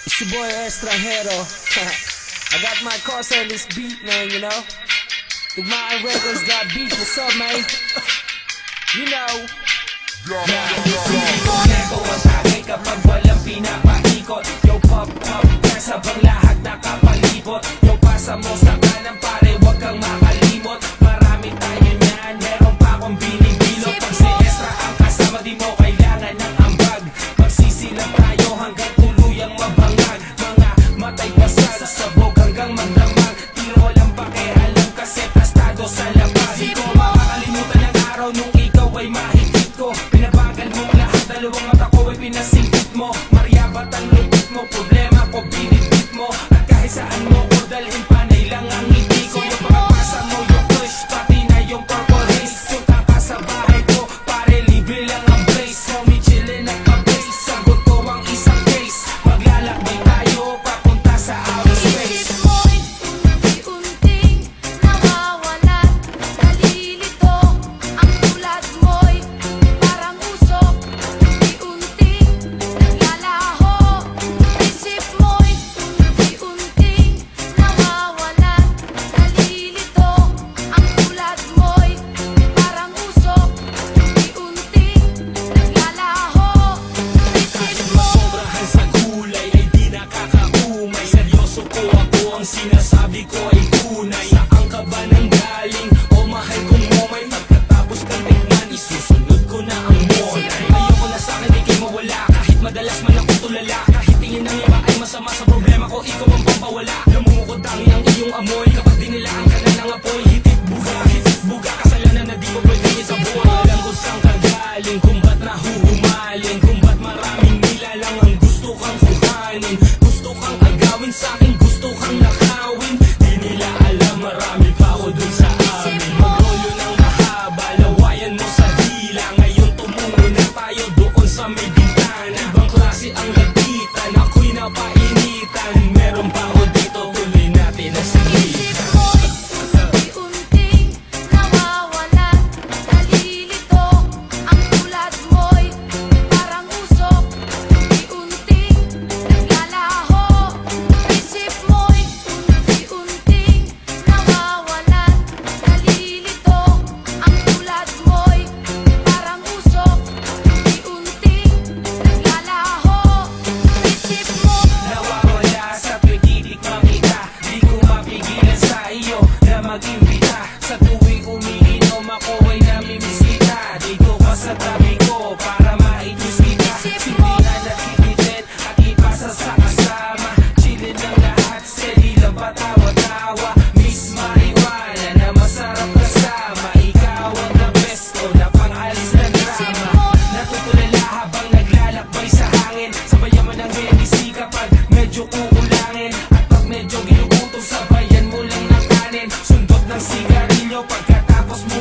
It's your boy Extranjero. I got my course on this beat, man, you know. Igmaan Records got beat. What's up, man? You know. Hindi ko nego ang tagay kapag walang pinapaikot. Yo, pop, pop, kesa bang lahat nakapalibot. Yo, pasa mo sa kanan pare, wag kang makalimot. Marami tayo niyan, meron pa akong binibilot. Pag si Extra ang kasama, di mo kailangan ng ambag. Magsisilang tayo hanggang tuluyang mabangag. Mga matay pasal, sabog hanggang magdamag. Tiro lang pakialam kasi tastado sa labas. Di ko makakalimutan ang araw nung ikaw ay mahigit ko. Pinabagal mong lahat, dalawang mata ko ay pinasingkit mo. Maryabat ang lupit mo, problema ko binibit mo. At kahit saan mo ko dalhin, panay lang ang hindi ko. Yung pagkapasa mo, yung push, pati na yung purple haze. Punta ka sa bahay ko, pare libre lang ang place. Homie chillin' at pa-base, sagot ko ang isang case. Maglalakbay tayo, papunta sa outer space. Isip mo'y unti-unting nawawala. Nalilito ang tulad mo'y parang usok. Unti-unting naglalaho. Isip mo'y unti-unting nawawala. Nalilito ang tulad mo'y parang usok. Unti-unting naglalaho. Isip mo Sobrahan sa gulay ay di nakakaumay. Seryoso ko ako, ang sinasabi ko ay tunay. Saan ka ba nang galing? O mahal kong momay. Pagkatapos kang tingnan, isusunod ko na ang monay. Ayoko na sa'kin ikay mawala. Kahit madalas man ako tulala. Kahit tingin ng iba ay masama sa problema ko, ikaw ang pampawala. Namumukod tangi ang iyong amoy. Kapag dinilaan ka na ng apoy, hitit buga, kasalanan na di mo pwede isabuhay. Alam ko saan ka galing, kung ba't nahuhumaling, kung ba't maraming nilalang ang gusto kang kuhanin. Gusto kang agawin sa'kin, gusto kang nakawin. Di nila alam, marami pa ako dun sa amin. Magrolo ng mahaba, lawayan mo sa dila. Ngayon tumungo na tayo doon sa may bintana. Ibang klase ang lapitan, ako'y napainitan. Meron pa ako dito, tuloy natin na sige. Isip mo'y unti-unting nawawala. Nalilito ang tulad mo'y parang usok. Unti-unting naglalaho. Isip mo'y unti-unting nawawala. Nalilito ang tulad mo'y parang usok. Unti-unting naglalaho. Isip mo Nawawala sa tuwing titikmang kita. Di ko mapigilan sa iyo na mag-imbita. Sa tuwing umiinom ako ay namimisita. Dito ka sa tabi ko para maitis kita. Sindihan at kibitin at ipasa sa kasama. Chillin ng lahat, steady lang patawa-tawa. Miss marijuana na masarap kasama. Ikaw ang the best ko na pang-alis ng drama. Natutulala habang naglalakbay sa hangin. Sabayan mo ng Hennessy kapag medyo kukulangin. At pag medyo ginugutom, sabayan mo lang ng kanin. Sundot ng sigarilyo pagkatapos mo